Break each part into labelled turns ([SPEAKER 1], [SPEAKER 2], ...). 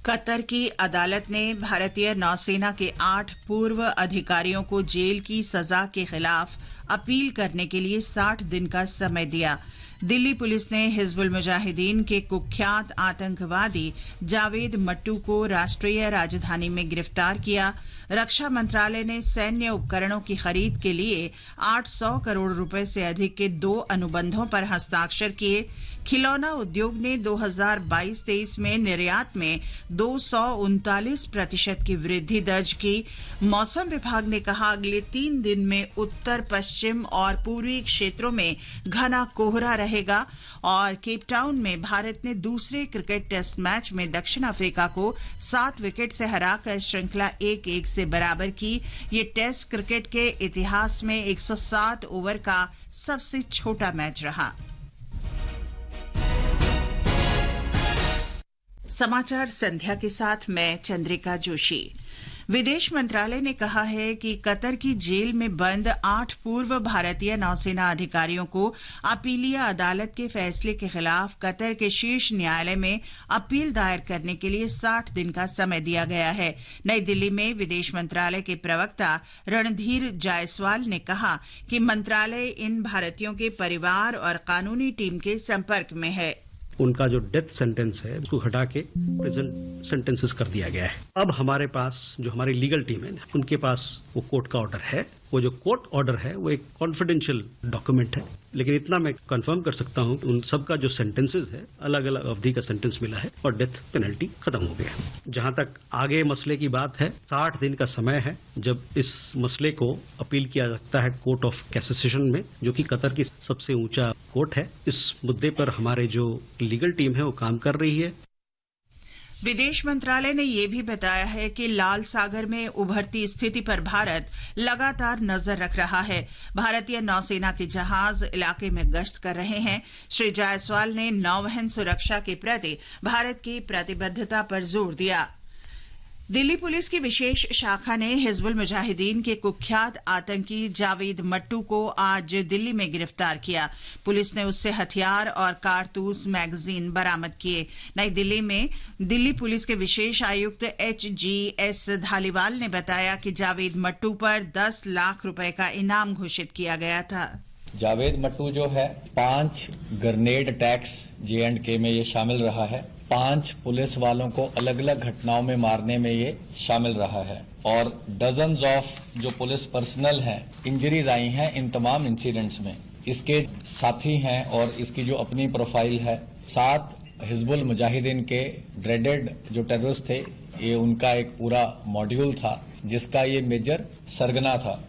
[SPEAKER 1] Qatar की अदालत ने भारतीय नौसेना के 8 पूर्व अधिकारियों को जेल की सजा के खिलाफ अपील करने के लिए 60 दिन का समय दिया। दिल्ली पुलिस ने हिजबुल मुजाहिदीन के कुख्यात आतंकवादी जावेद मट्टू को राष्ट्रीय राजधानी में गिरफ्तार किया। रक्षा मंत्रालय ने सैन्य उपकरणों की खरीद के लिए 800 करोड़ रुपए से अधिक के 2 अनुबंधों पर हस्ताक्षर किए। खिलौना उद्योग ने 2022-23 में निर्यात में 239% की वृद्धि दर्ज की। मौसम विभाग ने कहा अगले 3 दिन में उत्तर पश्चिम और पूर्वी क्षेत्रों में घना कोहरा रहेगा। और केप टाउन में भारत ने दूसरे क्रिकेट टेस्ट मैच में दक्षिण अफ्रीका को 7 विकेट से हराकर श्रृंखला 1-1 से बराबर की। ये टेस्ट क्रिकेट के इतिहास में 107 ओवर का सबसे छोटा मैच रहा। समाचार संध्या के साथ मैं चंद्रिका जोशी। विदेश मंत्रालय ने कहा है कि कतर की जेल में बंद 8 पूर्व भारतीय नौसेना अधिकारियों को अपीलीय अदालत के फैसले के खिलाफ कतर के शीर्ष न्यायालय में अपील दायर करने के लिए 60 दिन का समय दिया गया है। नई दिल्ली में विदेश मंत्रालय के प्रवक्ता रणधीर जायसवाल ने कहा कि मंत्रालय इन भारतीयों के परिवार और कानूनी टीम के संपर्क में है।
[SPEAKER 2] उनका जो डेथ सेंटेंस है उसको हटा के प्रेजेंट सेंटेंसेस कर दिया गया है। अब हमारे पास जो हमारी लीगल टीम है उनके पास वो कोर्ट का ऑर्डर है। वो जो कोर्ट ऑर्डर है वो एक कॉन्फिडेंशियल डॉक्यूमेंट है, लेकिन इतना मैं कंफर्म कर सकता हूं उन सबका जो सेंटेंसेस है अलग अलग अवधि का सेंटेंस मिला है और डेथ पेनल्टी खत्म हो गया। जहां तक आगे मसले की बात है, 60 दिन का समय है जब इस मसले को अपील किया सकता है कोर्ट ऑफ कैसेशन में, जो कि कतर की सबसे ऊंचा कोर्ट है। इस मुद्दे पर हमारे जो लीगल टीम है वो काम कर रही है।
[SPEAKER 1] विदेश मंत्रालय ने यह भी बताया है कि लाल सागर में उभरती स्थिति पर भारत लगातार नजर रख रहा है। भारतीय नौसेना के जहाज इलाके में गश्त कर रहे हैं। श्री जायसवाल ने नौवहन सुरक्षा के प्रति भारत की प्रतिबद्धता पर जोर दिया। दिल्ली पुलिस की विशेष शाखा ने हिजबुल मुजाहिदीन के कुख्यात आतंकी जावेद मट्टू को आज दिल्ली में गिरफ्तार किया। पुलिस ने उससे हथियार और कारतूस मैगजीन बरामद किए। नई दिल्ली में दिल्ली पुलिस के विशेष आयुक्त HGS धालीवाल ने बताया कि जावेद मट्टू पर 10 लाख रुपए का इनाम घोषित किया गया था।
[SPEAKER 3] जावेद मट्टू जो है 5 ग्रेनेड अटैक्स J&K में ये शामिल रहा है। 5 पुलिस वालों को अलग अलग घटनाओं में मारने में ये शामिल रहा है और डजन्स ऑफ जो पुलिस पर्सनल हैं इंजरीज आई हैं इन तमाम इंसिडेंट्स में। इसके साथी हैं और इसकी जो अपनी प्रोफाइल है। 7 हिजबुल मुजाहिदीन के ड्रेडेड जो टेररिस्ट थे, ये उनका एक पूरा मॉड्यूल था जिसका ये मेजर सरगना था।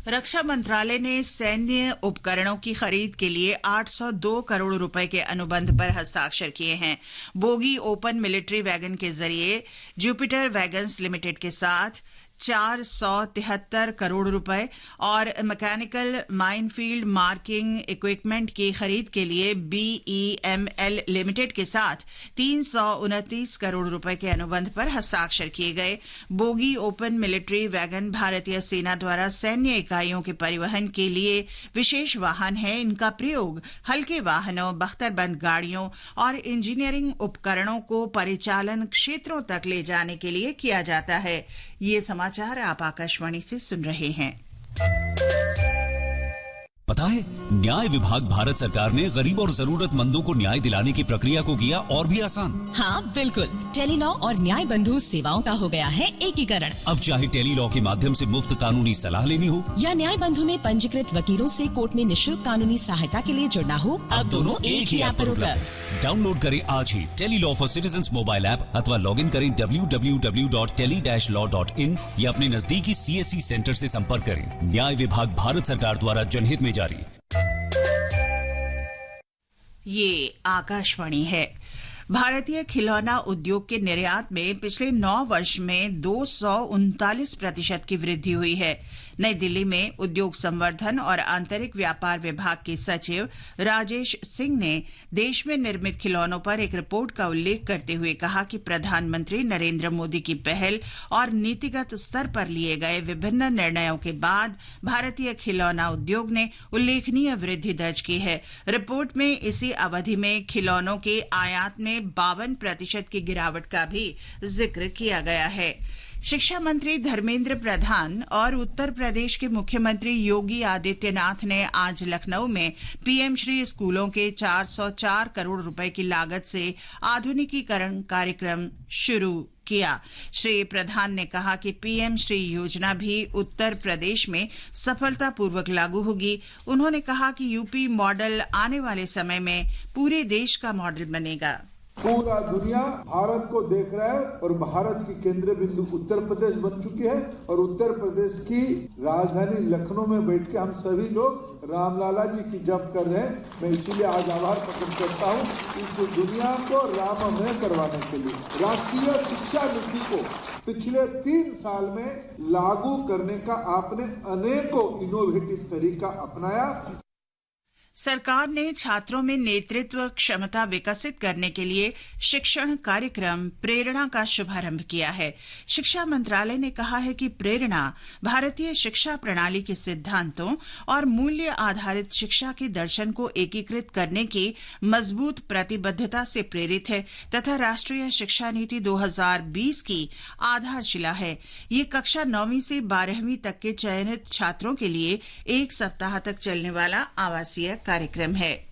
[SPEAKER 1] रक्षा मंत्रालय ने सैन्य उपकरणों की खरीद के लिए 802 करोड़ रुपए के अनुबंध पर हस्ताक्षर किए हैं। बोगी ओपन मिलिट्री वैगन के जरिए जुपिटर वैगन्स लिमिटेड के साथ 473 करोड़ रुपए और मैकेनिकल माइनफील्ड मार्किंग इक्विपमेंट की खरीद के लिए BEML लिमिटेड के साथ 329 करोड़ रुपए के अनुबंध पर हस्ताक्षर किए गए। बोगी ओपन मिलिट्री वैगन भारतीय सेना द्वारा सैन्य इकाइयों के परिवहन के लिए विशेष वाहन है। इनका प्रयोग हल्के वाहनों, बख्तरबंद गाड़ियों और इंजीनियरिंग उपकरणों को परिचालन क्षेत्रों तक ले जाने के लिए किया जाता है। ये समाचार आप आकाशवाणी से सुन रहे हैं।
[SPEAKER 4] पता है, न्याय विभाग भारत सरकार ने गरीब और जरूरतमंदों को न्याय दिलाने की प्रक्रिया को किया और भी आसान।
[SPEAKER 5] हाँ बिल्कुल, टेलीलॉ और न्याय बंधु सेवाओं का हो गया है एकीकरण।
[SPEAKER 4] अब चाहे टेलीलॉ के माध्यम से मुफ्त कानूनी सलाह लेनी हो
[SPEAKER 5] या न्याय बंधु में पंजीकृत वकीलों से कोर्ट में निःशुल्क कानूनी सहायता के लिए जुड़ना हो, अब दोनों एक ही ऐप पर उपलब्ध।
[SPEAKER 4] डाउनलोड करें आज ही Tele Law for citizens mobile app अथवा लॉग इन करें www.tele-law.in या अपने नजदीकी CSC सेंटर से संपर्क करें। न्याय विभाग भारत सरकार द्वारा जनहित में जारी।
[SPEAKER 1] ये आकाशवाणी है। भारतीय खिलौना उद्योग के निर्यात में पिछले 9 वर्ष में 239% की वृद्धि हुई है। नई दिल्ली में उद्योग संवर्धन और आंतरिक व्यापार विभाग के सचिव राजेश सिंह ने देश में निर्मित खिलौनों पर एक रिपोर्ट का उल्लेख करते हुए कहा कि प्रधानमंत्री नरेंद्र मोदी की पहल और नीतिगत स्तर पर लिए गए विभिन्न निर्णयों के बाद भारतीय खिलौना उद्योग ने उल्लेखनीय वृद्धि दर्ज की है। रिपोर्ट में इसी अवधि में खिलौनों के आयात में 52% की गिरावट का भी जिक्र किया गया है। शिक्षा मंत्री धर्मेंद्र प्रधान और उत्तर प्रदेश के मुख्यमंत्री योगी आदित्यनाथ ने आज लखनऊ में पीएम श्री स्कूलों के 404 करोड़ रुपए की लागत से आधुनिकीकरण कार्यक्रम शुरू किया। श्री प्रधान ने कहा कि पीएम श्री योजना भी उत्तर प्रदेश में सफलतापूर्वक लागू होगी। उन्होंने कहा कि यूपी मॉडल आने वाले समय में पूरे देश का मॉडल बनेगा।
[SPEAKER 6] पूरा दुनिया भारत को देख रहा है और भारत की केंद्र बिंदु उत्तर प्रदेश बन चुकी है और उत्तर प्रदेश की राजधानी लखनऊ में बैठ के हम सभी लोग रामलाला जी की जप कर रहे हैं। मैं इसीलिए आज आभार प्रकट करता हूँ इस दुनिया को राममय करवाने के लिए। राष्ट्रीय शिक्षा नीति को पिछले 3 साल में लागू करने का आपने अनेकों इनोवेटिव तरीका अपनाया।
[SPEAKER 1] सरकार ने छात्रों में नेतृत्व क्षमता विकसित करने के लिए शिक्षण कार्यक्रम प्रेरणा का शुभारंभ किया है। शिक्षा मंत्रालय ने कहा है कि प्रेरणा भारतीय शिक्षा प्रणाली के सिद्धांतों और मूल्य आधारित शिक्षा के दर्शन को एकीकृत करने की मजबूत प्रतिबद्धता से प्रेरित है तथा राष्ट्रीय शिक्षा नीति 2020 की आधारशिला है। ये कक्षा 9वीं से 12वीं तक के चयनित छात्रों के लिए 1 सप्ताह तक चलने वाला आवासीय कार्यक्रम है।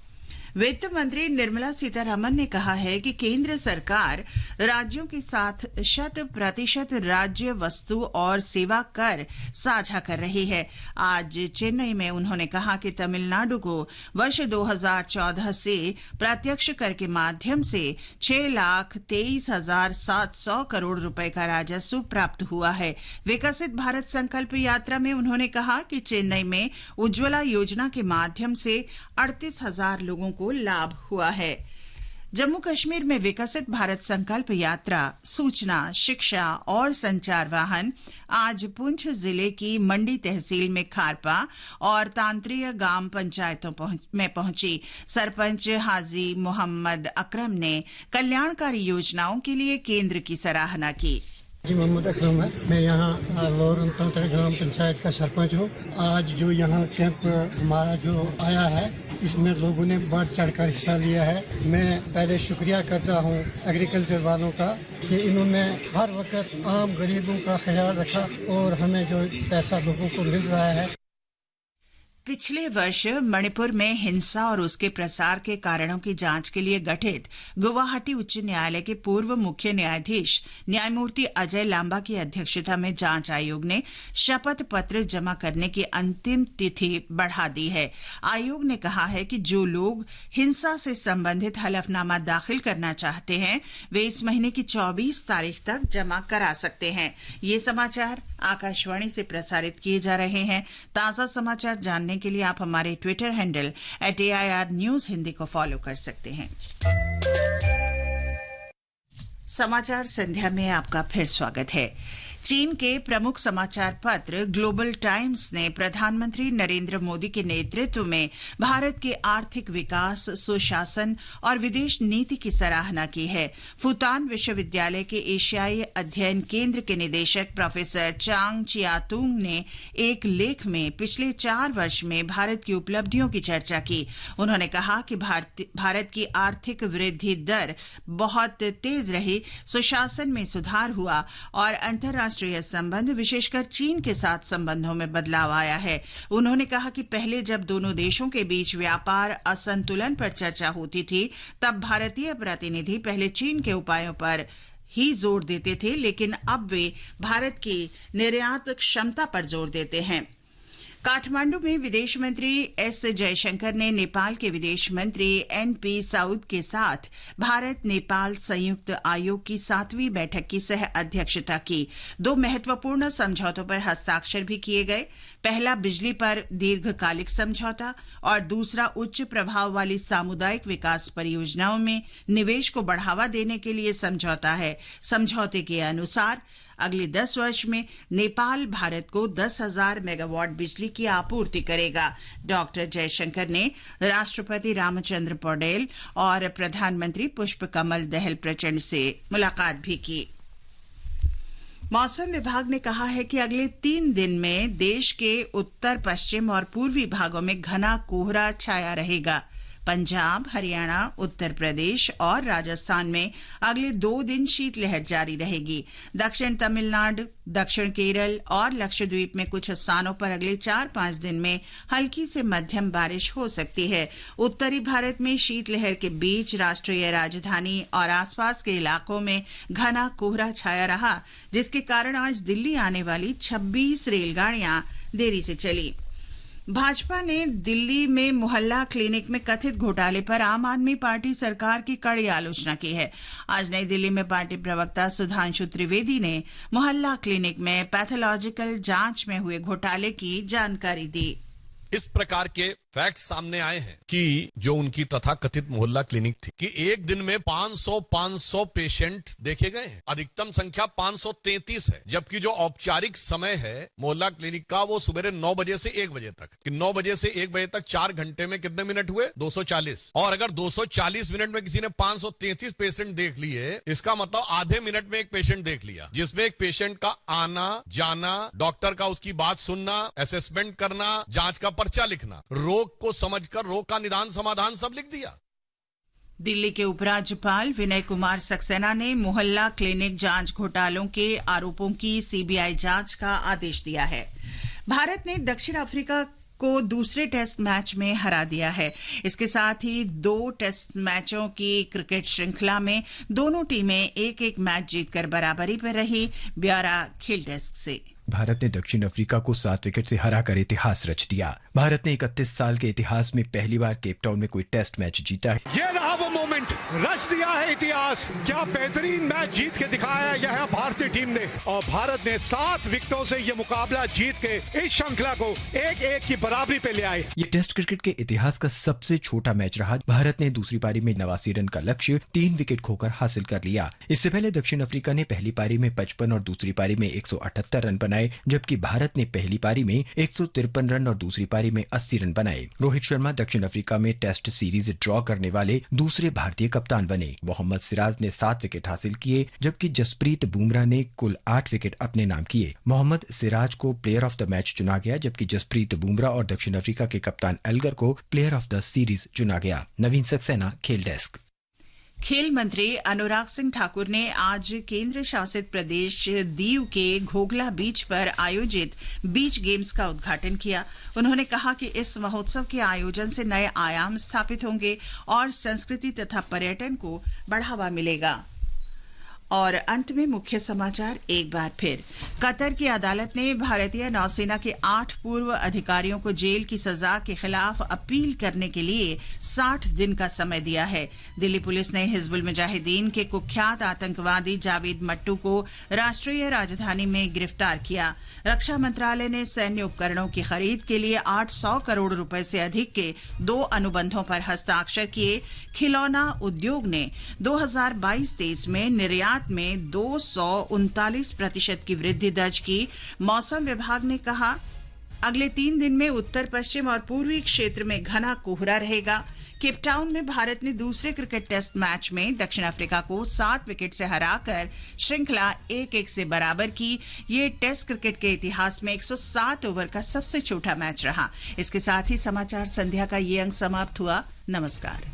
[SPEAKER 1] वित्त मंत्री निर्मला सीतारमण ने कहा है कि केंद्र सरकार राज्यों के साथ 100% राज्य वस्तु और सेवा कर साझा कर रही है। आज चेन्नई में उन्होंने कहा कि तमिलनाडु को वर्ष 2014 से प्रत्यक्ष कर के माध्यम से 6,23,700 करोड़ रुपए का राजस्व प्राप्त हुआ है। विकसित भारत संकल्प यात्रा में उन्होंने कहा कि चेन्नई में उज्ज्वला योजना के माध्यम से 38,000 लोगों को लाभ हुआ है। जम्मू कश्मीर में विकसित भारत संकल्प यात्रा सूचना, शिक्षा और संचार वाहन आज पुंछ जिले की मंडी तहसील में खारपा और तांत्रिय गांव पंचायतों में पहुंची। सरपंच हाजी मोहम्मद अकरम ने कल्याणकारी योजनाओं के लिए केंद्र की सराहना की।
[SPEAKER 7] जी मोहम्मद अकरम है, मैं यहाँ लोरन तंत्र ग्राम पंचायत का सरपंच हूँ। आज जो यहाँ कैंप हमारा जो आया है इसमें लोगों ने बढ़ चढ़कर हिस्सा लिया है। मैं पहले शुक्रिया करता हूँ एग्रीकल्चर वालों का कि इन्होंने हर वक्त आम गरीबों का ख्याल रखा और हमें जो पैसा लोगों को मिल रहा है।
[SPEAKER 1] पिछले वर्ष मणिपुर में हिंसा और उसके प्रसार के कारणों की जांच के लिए गठित गुवाहाटी उच्च न्यायालय के पूर्व मुख्य न्यायाधीश न्यायमूर्ति अजय लांबा की अध्यक्षता में जांच आयोग ने शपथ पत्र जमा करने की अंतिम तिथि बढ़ा दी है। आयोग ने कहा है कि जो लोग हिंसा से संबंधित हलफनामा दाखिल करना चाहते हैं वे इस महीने की 24 तारीख तक जमा करा सकते हैं। ये समाचार आकाशवाणी से प्रसारित किए जा रहे हैं। ताजा समाचार जानने के लिए आप हमारे Twitter handle @AIR News Hindi को फॉलो कर सकते हैं। समाचार संध्या में आपका फिर स्वागत है। चीन के प्रमुख समाचार पत्र ग्लोबल टाइम्स ने प्रधानमंत्री नरेंद्र मोदी के नेतृत्व में भारत के आर्थिक विकास, सुशासन और विदेश नीति की सराहना की है। फुतान विश्वविद्यालय के एशियाई अध्ययन केंद्र के निदेशक प्रोफेसर चांग चियातुंग ने एक लेख में पिछले 4 वर्ष में भारत की उपलब्धियों की चर्चा की। उन्होंने कहा कि भारत की आर्थिक वृद्धि दर बहुत तेज रही, सुशासन में सुधार हुआ और अंतर्राष्ट्रीय संबंध विशेषकर चीन के साथ संबंधों में बदलाव आया है। उन्होंने कहा कि पहले जब दोनों देशों के बीच व्यापार असंतुलन पर चर्चा होती थी तब भारतीय प्रतिनिधि पहले चीन के उपायों पर ही जोर देते थे, लेकिन अब वे भारत की निर्यात क्षमता पर जोर देते हैं। काठमांडू में विदेश मंत्री एस जयशंकर ने नेपाल के विदेश मंत्री NP साउद के साथ भारत नेपाल संयुक्त आयोग की 7वीं बैठक की सह अध्यक्षता की। 2 महत्वपूर्ण समझौतों पर हस्ताक्षर भी किए गए। पहला बिजली पर दीर्घकालिक समझौता और दूसरा उच्च प्रभाव वाली सामुदायिक विकास परियोजनाओं में निवेश को बढ़ावा देने के लिए समझौता है। समझौते के अनुसार अगले 10 वर्ष में नेपाल भारत को 10,000 मेगावाट बिजली की आपूर्ति करेगा। डॉक्टर जयशंकर ने राष्ट्रपति रामचंद्र पौडेल और प्रधानमंत्री पुष्पकमल दहल प्रचंड से मुलाकात भी की। मौसम विभाग ने कहा है कि अगले 3 दिन में देश के उत्तर पश्चिम और पूर्वी भागों में घना कोहरा छाया रहेगा। पंजाब, हरियाणा, उत्तर प्रदेश और राजस्थान में अगले 2 दिन शीतलहर जारी रहेगी। दक्षिण तमिलनाडु, दक्षिण केरल और लक्षद्वीप में कुछ स्थानों पर अगले 4-5 दिन में हल्की से मध्यम बारिश हो सकती है। उत्तरी भारत में शीतलहर के बीच राष्ट्रीय राजधानी और आसपास के इलाकों में घना कोहरा छाया रहा, जिसके कारण आज दिल्ली आने वाली 26 रेलगाड़ियां देरी से चली। भाजपा ने दिल्ली में मोहल्ला क्लिनिक में कथित घोटाले पर आम आदमी पार्टी सरकार की कड़ी आलोचना की है। आज नई दिल्ली में पार्टी प्रवक्ता सुधांशु त्रिवेदी ने मोहल्ला क्लिनिक में पैथोलॉजिकल जांच में हुए घोटाले की जानकारी दी।
[SPEAKER 8] इस प्रकार के फैक्ट सामने आए हैं कि जो उनकी तथाकथित मोहल्ला क्लिनिक थी कि एक दिन में 500 पेशेंट देखे गए हैं। अधिकतम संख्या 533 है, जबकि जो औपचारिक समय है मोहल्ला क्लिनिक का वो सुबह 9 बजे से 1 बजे तक, कि 9 बजे से 1 बजे तक 4 घंटे में कितने मिनट हुए? 240। और अगर 240 मिनट में किसी ने 533 पेशेंट देख लिए, इसका मतलब आधे मिनट में एक पेशेंट देख लिया, जिसमें एक पेशेंट का आना जाना, डॉक्टर का उसकी बात सुनना, असेसमेंट करना, जांच का पर्चा लिखना, रोग को समझकर रोग का निदान समाधान सब लिख दिया।
[SPEAKER 1] दिल्ली के उपराज्यपाल विनय कुमार सक्सेना ने मोहल्ला क्लिनिक जांच घोटालों के आरोपों की सीबीआई जांच का आदेश दिया है। भारत ने दक्षिण अफ्रीका को दूसरे टेस्ट मैच में हरा दिया है। इसके साथ ही 2 टेस्ट मैचों की क्रिकेट श्रृंखला में दोनों टीमें 1-1 मैच जीतकर बराबरी पर रही। ब्यौरा खेल डेस्क से।
[SPEAKER 9] भारत ने दक्षिण अफ्रीका को 7 विकेट से हराकर इतिहास रच दिया। भारत ने 31 साल के इतिहास में पहली बार केप टाउन में कोई टेस्ट मैच जीता है।
[SPEAKER 10] ये रहा वो मोमेंट, रच दिया है इतिहास। क्या बेहतरीन मैच जीत के दिखाया यह भारतीय टीम ने, और भारत ने 7 विकेटों से ये मुकाबला जीत के इस श्रृंखला को 1-1 की बराबरी पे ले आए।
[SPEAKER 9] ये टेस्ट क्रिकेट के इतिहास का सबसे छोटा मैच रहा। भारत ने दूसरी पारी में 89 रन का लक्ष्य 3 विकेट खोकर हासिल कर लिया। इससे पहले दक्षिण अफ्रीका ने पहली पारी में 55 और दूसरी पारी में 178 रन बनाए, जबकि भारत ने पहली पारी में 153 रन और दूसरी पारी में 80 रन बनाए। रोहित शर्मा दक्षिण अफ्रीका में टेस्ट सीरीज ड्रॉ करने वाले दूसरे भारतीय कप्तान बने। मोहम्मद सिराज ने 7 विकेट हासिल किए, जबकि जसप्रीत बुमराह ने कुल 8 विकेट अपने नाम किए। मोहम्मद सिराज को प्लेयर ऑफ द मैच चुना गया, जबकि जसप्रीत बुमराह और दक्षिण अफ्रीका के कप्तान एल्गर को प्लेयर ऑफ द सीरीज चुना गया। नवीन सक्सेना, खेल डेस्क।
[SPEAKER 1] खेल मंत्री अनुराग सिंह ठाकुर ने आज केंद्र शासित प्रदेश दीव के घोघला बीच पर आयोजित बीच गेम्स का उद्घाटन किया। उन्होंने कहा कि इस महोत्सव के आयोजन से नए आयाम स्थापित होंगे और संस्कृति तथा पर्यटन को बढ़ावा मिलेगा। और अंत में मुख्य समाचार एक बार फिर। कतर की अदालत ने भारतीय नौसेना के 8 पूर्व अधिकारियों को जेल की सजा के खिलाफ अपील करने के लिए 60 दिन का समय दिया है। दिल्ली पुलिस ने हिजबुल मुजाहिदीन के कुख्यात आतंकवादी जावेद मट्टू को राष्ट्रीय राजधानी में गिरफ्तार किया। रक्षा मंत्रालय ने सैन्य उपकरणों की खरीद के लिए 800 करोड़ रुपए से अधिक के 2 अनुबंधों पर हस्ताक्षर किए। खिलौना उद्योग ने 2022-23 में निर्यात में 239% की वृद्धि दर्ज की। मौसम विभाग ने कहा अगले 3 दिन में उत्तर पश्चिम और पूर्वी क्षेत्र में घना कोहरा रहेगा। केप टाउन में भारत ने दूसरे क्रिकेट टेस्ट मैच में दक्षिण अफ्रीका को 7 विकेट से हराकर श्रृंखला 1-1 से बराबर की। ये टेस्ट क्रिकेट के इतिहास में 107 ओवर का सबसे छोटा मैच रहा। इसके साथ ही समाचार संध्या का ये अंक समाप्त हुआ। नमस्कार।